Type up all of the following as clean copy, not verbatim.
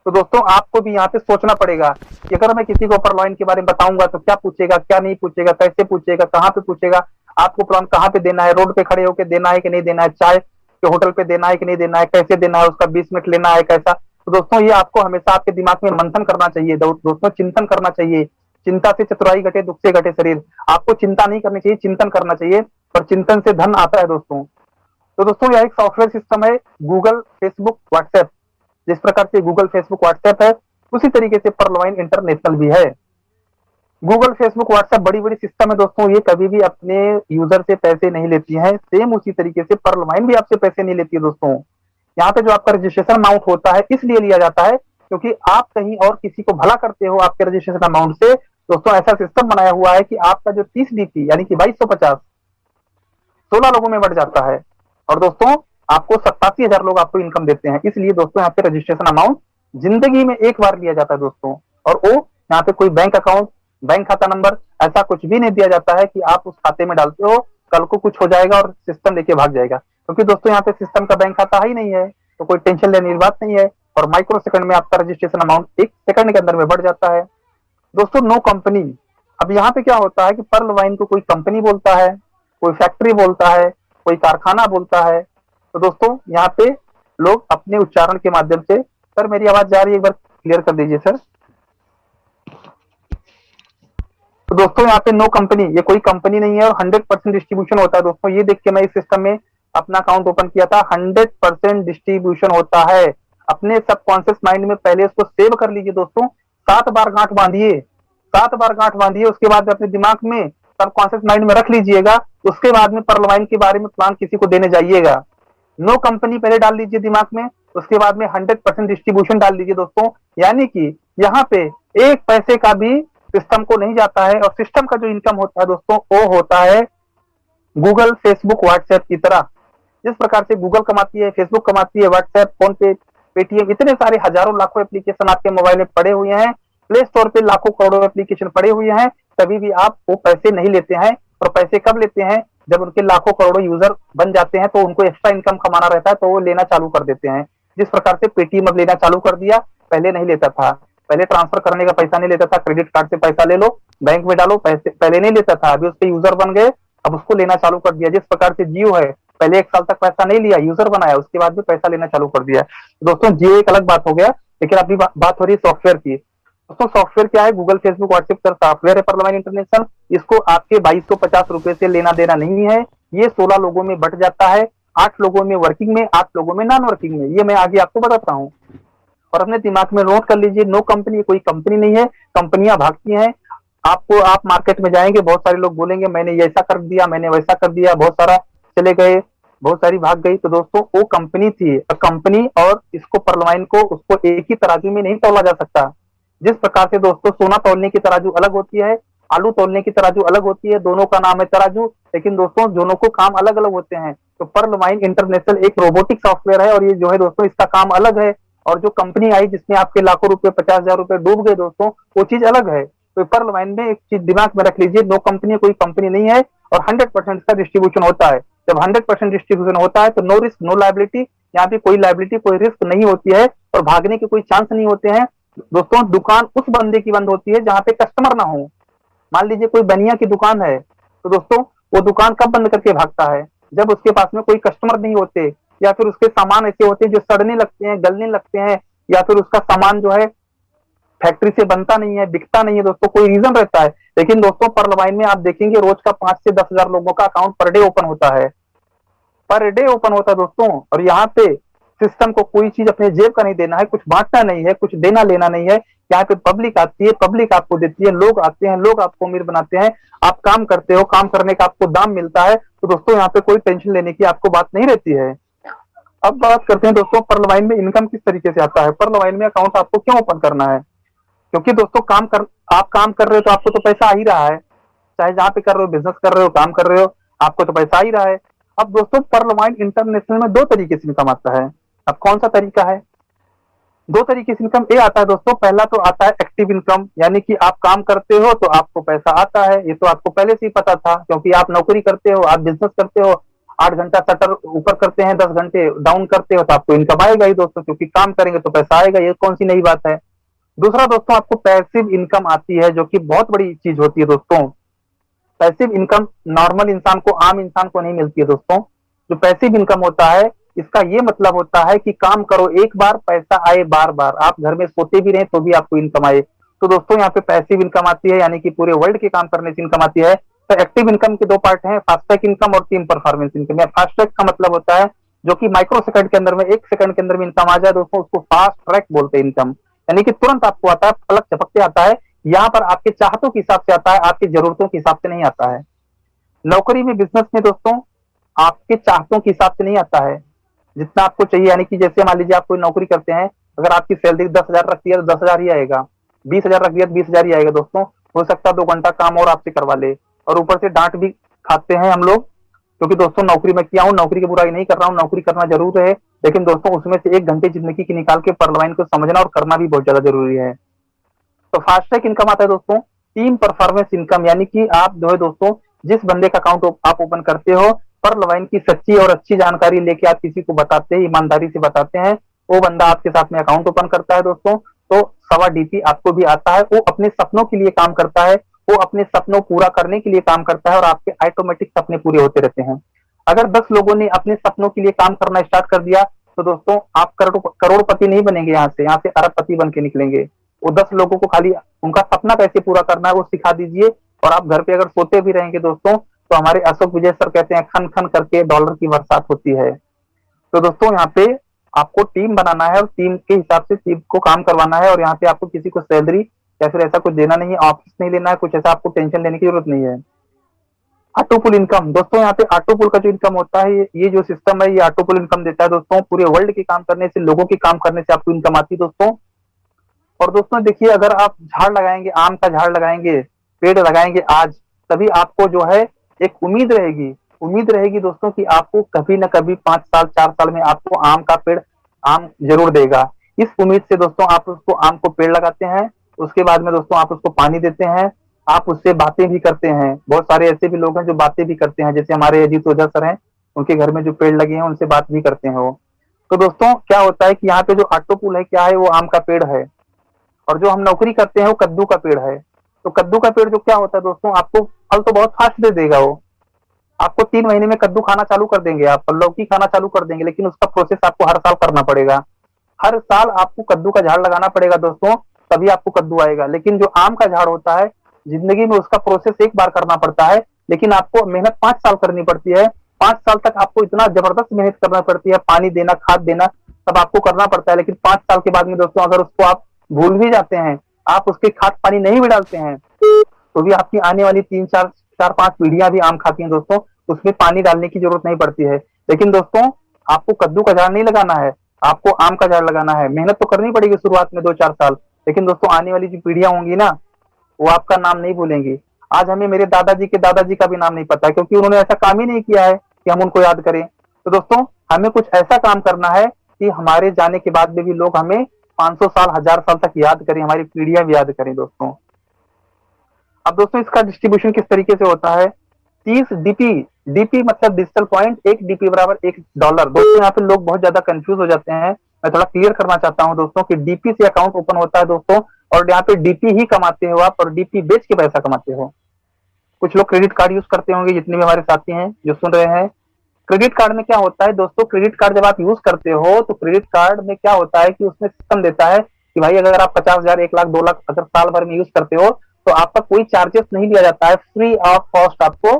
तो दोस्तों आपको भी यहाँ पे सोचना पड़ेगा कि अगर मैं किसी को परलॉइन के बारे में बताऊंगा तो क्या पूछेगा, क्या नहीं पूछेगा, कैसे पूछेगा, कहाँ पे पूछेगा, आपको प्लान कहाँ पे देना है, रोड पे खड़े होकर देना है कि नहीं देना है, चाय के होटल पे देना है कि नहीं देना है, कैसे देना है, उसका 20 मिनट लेना है कैसा। तो दोस्तों ये आपको हमेशा आपके दिमाग में मंथन करना चाहिए, दोस्तों चिंतन करना चाहिए। चिंता से चतुराई घटे, दुख से घटे शरीर। आपको चिंता नहीं करनी चाहिए, चिंतन करना चाहिए, और चिंतन से धन आता है दोस्तों। तो दोस्तों यह एक सॉफ्टवेयर सिस्टम है, गूगल, फेसबुक, व्हाट्सएप। जिस प्रकार से गूगल, फेसबुक, व्हाट्सएप है, उसी तरीके से परलवाइन इंटरनेशनल भी है। गूगल, फेसबुक, व्हाट्सएप बड़ी बड़ी सिस्टम है दोस्तों, ये कभी भी अपने यूजर से पैसे नहीं लेती है। सेम उसी तरीके से परलवाइन भी आपसे पैसे नहीं लेती है दोस्तों। यहाँ पे जो आपका रजिस्ट्रेशन अमाउंट होता है इसलिए लिया जाता है क्योंकि आप कहीं और किसी को भला करते हो आपके रजिस्ट्रेशन अमाउंट से। दोस्तों ऐसा सिस्टम बनाया हुआ है कि आपका जो 30 DP यानी कि 2250 16 लोगों में बढ़ जाता है, और दोस्तों आपको 87,000 लोग आपको इनकम देते हैं। इसलिए दोस्तों यहाँ पे रजिस्ट्रेशन अमाउंट जिंदगी में एक बार लिया जाता है दोस्तों। और वो यहाँ पे कोई बैंक अकाउंट, बैंक खाता नंबर ऐसा कुछ भी नहीं दिया जाता है कि आप उस खाते में डालते हो कल को कुछ हो जाएगा और सिस्टम लेके भाग जाएगा, क्योंकि दोस्तों यहाँ पे सिस्टम का बैंक खाता ही नहीं है, तो कोई टेंशन लेने की बात नहीं है। और माइक्रो सेकंड में आपका रजिस्ट्रेशन अमाउंट 1 सेकंड के अंदर में बढ़ जाता है दोस्तों। No company. अब यहाँ पे क्या होता है कि पर्ल वाइन को कोई कंपनी बोलता है, कोई फैक्ट्री बोलता है, कोई कारखाना बोलता है। तो दोस्तों यहाँ पे लोग अपने उच्चारण के माध्यम से, सर मेरी आवाज जा रही है, एक बार क्लियर कर दीजिए सर। तो दोस्तों यहाँ पे नो कंपनी, ये कोई कंपनी नहीं है और 100% डिस्ट्रीब्यूशन होता है दोस्तों। ये देख के मैं इस सिस्टम में अपना अकाउंट ओपन किया था, 100% डिस्ट्रीब्यूशन होता है। अपने सबकॉन्शियस माइंड में पहले इसको सेव कर लीजिए दोस्तों, 7 बार गांठ बांधिए, 7 बार गांठ बांधिए, उसके बाद अपने दिमाग में सबकॉन्शियस माइंड में रख लीजिएगा। उसके बाद में परलवाइन के बारे में प्लान किसी को देने जाइएगा। नो कंपनी पहले डाल लीजिए दिमाग में, उसके बाद में 100% डिस्ट्रीब्यूशन डाल लीजिए दोस्तों। यानी कि यहाँ पे एक पैसे का भी सिस्टम को नहीं जाता है, और सिस्टम का जो इनकम होता है दोस्तों वो होता है गूगल, फेसबुक, व्हाट्सएप की तरह। जिस प्रकार से गूगल कमाती है, फेसबुक कमाती है, व्हाट्सएप, फोन पे, पेटीएम, इतने सारे हजारों लाखों एप्लीकेशन आपके मोबाइल में पड़े हुए हैं, प्ले स्टोर पे लाखों करोड़ों एप्लीकेशन पड़े हुए हैं, तभी भी आप वो पैसे नहीं लेते हैं। और पैसे कब लेते हैं? जब उनके लाखों करोड़ों यूजर बन जाते हैं तो उनको एक्स्ट्रा इनकम कमाना रहता है, तो वो लेना चालू कर देते हैं। जिस प्रकार से पेटीएम अब लेना चालू कर दिया, पहले नहीं लेता था। पहले ट्रांसफर करने का पैसा नहीं लेता था, क्रेडिट कार्ड से पैसा ले लो, बैंक में डालो, पैसे पहले नहीं लेता था, अभी उसके यूजर बन गए, अब उसको लेना चालू कर दिया। जिस प्रकार से जियो है, पहले 1 साल तक पैसा नहीं लिया, यूजर बनाया, उसके बाद भी पैसा लेना चालू कर दिया। दोस्तों जियो एक अलग बात हो गया, लेकिन अभी बात हो रही है सॉफ्टवेयर की। दोस्तों सॉफ्टवेयर क्या है? गूगल, फेसबुक, व्हाट्सएप का सॉफ्टवेयर है परलवाइन इंटरनेशनल। इसको आपके 2250 रुपए से लेना देना नहीं है। ये 16 लोगों में बट जाता है, 8 लोगों में वर्किंग में, 8 लोगों में नॉन वर्किंग में। ये मैं आगे आपको बताता हूँ, और अपने दिमाग में नोट कर लीजिए। नो कंपनी कोई कंपनी नहीं है, कंपनियां भागती हैं। आपको, आप मार्केट में जाएंगे, बहुत सारे लोग बोलेंगे मैंने ये ऐसा कर दिया, मैंने वैसा कर दिया, बहुत सारा चले गए, बहुत सारी भाग गई। तो दोस्तों वो कंपनी थी, कंपनी और इसको परलवाइन को, उसको एक ही तराजू में नहीं तोला जा सकता। जिस प्रकार से दोस्तों सोना तौलने की तराजू अलग होती है, आलू तौलने की तराजू अलग होती है, दोनों का नाम है तराजू, लेकिन दोस्तों दोनों को काम अलग अलग होते हैं। तो परलवाइन इंटरनेशनल एक रोबोटिक सॉफ्टवेयर है, और ये जो है दोस्तों इसका काम अलग है। और जो कंपनी आई जिसमें आपके लाखों रुपए, 50,000 रुपए डूब गए दोस्तों, वो चीज अलग है। तो परलवाइन में एक चीज दिमाग में रख लीजिए, नो कंपनी कोई कंपनी नहीं है, और 100% का डिस्ट्रीब्यूशन होता है। जब 100% डिस्ट्रीब्यूशन होता है तो नो रिस्क नो लाइबिलिटी, यहाँ पे कोई लाइबिलिटी, कोई रिस्क नहीं होती है, और भागने के कोई चांस नहीं होते हैं दोस्तों। दुकान उस बंदे की बंद होती है जहां पे कस्टमर ना हो। मान लीजिए कोई बनिया की दुकान है, तो दोस्तों वो दुकान कब बंद करके भागता है? जब उसके पास में कोई कस्टमर नहीं होते, या फिर उसके सामान ऐसे होते हैं जो सड़ने लगते हैं, गलने लगते हैं, या फिर उसका सामान जो है फैक्ट्री से बनता नहीं है, बिकता नहीं है दोस्तों, कोई रीजन रहता है। लेकिन दोस्तों परलवाइन में आप देखेंगे रोज का 5 से 10,000 लोगों का अकाउंट पर डे ओपन होता है, पर डे ओपन होता है दोस्तों। और यहाँ पे सिस्टम को कोई चीज अपने जेब का नहीं देना है, कुछ बांटना नहीं है, कुछ देना लेना नहीं है। यहाँ पे पब्लिक आती है, पब्लिक आपको देती है, लोग आते हैं, लोग आपको अमीर बनाते हैं। आप काम करते हो, काम करने का आपको दाम मिलता है। तो दोस्तों यहाँ पे कोई टेंशन लेने की आपको बात नहीं रहती है। अब बात करते हैं दोस्तों परलवाइन में इनकम किस तरीके से आता है। परलवाइन में अकाउंट आपको क्यों ओपन करना है? क्योंकि दोस्तों आप काम कर रहे हो तो आपको तो पैसा आ ही रहा है, चाहे जहां पे कर रहे हो, बिजनेस कर रहे हो, काम कर रहे हो, आपको तो पैसा आ ही रहा है। अब दोस्तों परलवाइन इंटरनेशनल में 2 तरीके से इनकम आता है। अब कौन सा तरीका है? 2 तरीके से इनकम ये आता है दोस्तों। पहला तो आता है एक्टिव इनकम, यानी कि आप काम करते हो तो आपको पैसा आता है। ये तो आपको पहले से ही पता था, क्योंकि आप नौकरी करते हो, आप बिजनेस करते हो, 8 घंटा शटर ऊपर करते हैं, 10 घंटे डाउन करते हो, तो आपको इनकम आएगा ही दोस्तों, क्योंकि काम करेंगे तो पैसा आएगा, ये कौन सी नई बात है। दूसरा दोस्तों, आपको पैसिव इनकम आती है, जो कि बहुत बड़ी चीज होती है दोस्तों। पैसिव इनकम नॉर्मल इंसान को, आम इंसान को नहीं मिलती है दोस्तों। जो पैसिव इनकम होता है, इसका ये मतलब होता है कि काम करो एक बार, पैसा आए बार बार, आप घर में सोते भी रहे तो भी आपको इनकम आए। तो दोस्तों यहाँ पे पैसिव इनकम आती है, यानी कि पूरे वर्ल्ड के काम करने से इनकम आती है। तो एक्टिव इनकम के 2 पार्ट हैं, फास्ट ट्रैक इनकम और team performance income. Fast track का मतलब होता है जो कि माइक्रो सेकंड के अंदर में, 1 सेकंड के अंदर में इनकम आ जाए दोस्तों, उसको फास्ट ट्रैक बोलते हैं इनकम, यानी कि तुरंत आपको आता है, पलक झपकते आता है। यहाँ पर आपके चाहतों के हिसाब से आता है, आपकी जरूरतों के हिसाब से नहीं आता है। नौकरी में, बिजनेस में दोस्तों, आपके चाहतों के हिसाब से नहीं आता है, जितना आपको चाहिए। यानी कि जैसे मान लीजिए आप कोई नौकरी करते हैं, अगर आपकी सैलरी 10,000 रख दिया तो 10,000 ही आएगा, 20,000 रख दिया तो 20,000 ही आएगा दोस्तों। हो सकता है 2 घंटा काम और आपसे करवा ले, और ऊपर से डांट भी खाते हैं हम लोग, क्योंकि दोस्तों नौकरी में किया हूं, नौकरी की बुराई नहीं कर रहा हूं, नौकरी करना जरूर है, लेकिन दोस्तों उसमें से 1 घंटे जिंदगी की निकाल के परलाइन को समझना और करना भी बहुत ज्यादा जरूरी है। तो फास्ट ट्रैक इनकम आता है दोस्तों टीम परफॉर्मेंस इनकम, यानी कि आप जो है दोस्तों, जिस बंदे का अकाउंट आप ओपन करते हो, पर लाइन की सच्ची और अच्छी जानकारी लेके आप किसी को बताते हैं, ईमानदारी से बताते हैं, वो बंदा आपके साथ में अकाउंट ओपन करता है दोस्तों। तो 1.25 DP आपको भी आता है, वो अपने सपनों के लिए काम करता है, वो अपने सपनों पूरा करने के लिए काम करता है, और आपके ऑटोमेटिक सपने पूरे होते रहते हैं। अगर 10 लोगों ने अपने सपनों के लिए काम करना स्टार्ट कर दिया, तो दोस्तों आप करोड़पति नहीं बनेंगे, यहाँ से अरबपति बन के निकलेंगे। वो 10 लोगों को खाली उनका सपना कैसे पूरा करना है वो सिखा दीजिए, और आप घर पे अगर सोते भी रहेंगे दोस्तों, तो हमारे अशोक विजय सर कहते हैं, खन खन करके डॉलर की बरसात होती है। तो दोस्तों यहाँ पे आपको टीम बनाना है, और टीम के हिसाब से टीम को काम करवाना है, और यहाँ पे आपको किसी को सैलरी या फिर ऐसा कुछ देना नहीं है, ऑफिस नहीं लेना है, कुछ ऐसा आपको टेंशन लेने की जरूरत नहीं है। ऑटोपुल इनकम दोस्तों, यहाँ पे ऑटोपुल का जो इनकम होता है, ये जो सिस्टम है, ये ऑटोपुल इनकम देता है दोस्तों। पूरे वर्ल्ड के काम करने से, लोगों के काम करने से आपको इनकम आती है दोस्तों। और दोस्तों देखिए, अगर आप झाड़ लगाएंगे, आम का झाड़ लगाएंगे, पेड़ लगाएंगे आज, तभी आपको जो है एक उम्मीद रहेगी दोस्तों कि आपको कभी ना कभी 5 साल 4 साल में आपको आम का पेड़ आम जरूर देगा। इस उम्मीद से दोस्तों आप उसको आम को पेड़ लगाते हैं, उसके बाद में दोस्तों आप उसको पानी देते हैं, आप उससे बातें भी करते हैं। बहुत सारे ऐसे भी लोग हैं जो बातें भी करते हैं, जैसे हमारे अजीत ओझा सर हैं, उनके घर में जो पेड़ लगे हैं उनसे बात भी करते हैं वो। तो दोस्तों क्या होता है कि यहाँ पे जो ऑटोपुल है, क्या है, वो आम का पेड़ है, और जो हम नौकरी करते हैं वो कद्दू का पेड़ है। तो कद्दू का पेड़ जो क्या होता है दोस्तों, आपको फल तो बहुत फास्ट दे देगा, वो आपको 3 महीने में कद्दू खाना चालू कर देंगे, आप लौकी खाना चालू कर देंगे, लेकिन उसका प्रोसेस आपको हर साल करना पड़ेगा। हर साल आपको कद्दू का झाड़ लगाना पड़ेगा दोस्तों, तभी आपको कद्दू आएगा। लेकिन जो आम का झाड़ होता है, जिंदगी में उसका प्रोसेस एक बार करना पड़ता है, लेकिन आपको मेहनत 5 साल करनी पड़ती है। 5 साल तक आपको इतना जबरदस्त मेहनत करना पड़ती है, पानी देना, खाद देना, सब आपको करना पड़ता है। लेकिन 5 साल के बाद में दोस्तों, अगर उसको आप भूल भी जाते हैं, आप उसके खाद पानी नहीं भी डालते हैं, तो भी आपकी आने वाली 3 4 4 5 पीढ़ियां भी आम खाती हैं दोस्तों, उसमें पानी डालने की जरूरत नहीं पड़ती है। लेकिन दोस्तों आपको कद्दू का झाड़ नहीं लगाना है, आपको आम का झाड़ लगाना है। मेहनत तो करनी पड़ेगी शुरुआत में 2 4 साल, लेकिन दोस्तों आने वाली जो पीढ़ियां होंगी ना, वो आपका नाम नहीं भूलेंगी। आज हमें मेरे दादाजी के दादाजी का भी नाम नहीं पता है, क्योंकि उन्होंने ऐसा काम ही नहीं किया है कि हम उनको याद करें। तो दोस्तों हमें कुछ ऐसा काम करना है कि हमारे जाने के बाद में भी लोग हमें 500 साल 1000 साल तक याद करें, हमारी पीढ़ियां भी याद करें दोस्तों। अब दोस्तों इसका डिस्ट्रीब्यूशन किस तरीके से होता है, 30 DP, डीपी मतलब डिजिटल पॉइंट, 1 DP बराबर $1। दोस्तों यहाँ पे लोग बहुत ज्यादा कंफ्यूज हो जाते हैं, मैं थोड़ा क्लियर करना चाहता हूँ दोस्तों कि डीपी से अकाउंट ओपन होता है दोस्तों, और यहाँ पे डीपी ही कमाते हो आप, और डीपी बेच के पैसा कमाते हो। कुछ लोग क्रेडिट कार्ड यूज करते होंगे, जितने भी हमारे साथी हैं जो सुन रहे हैं। क्रेडिट कार्ड में क्या होता है दोस्तों, क्रेडिट कार्ड जब आप यूज करते हो, तो क्रेडिट कार्ड में क्या होता है कि उसमें सिस्टम देता है कि भाई अगर आप 50,000 1 लाख 2 लाख अगर साल भर में यूज करते हो, तो आपका कोई चार्जेस नहीं लिया जाता है, फ्री ऑफ कॉस्ट आपको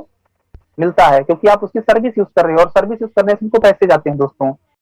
मिलता है, क्योंकि आप उसकी सर्विस यूज कर रहे हो, और सर्विस यूज करने से उनको पैसे जाते हैं दोस्तों।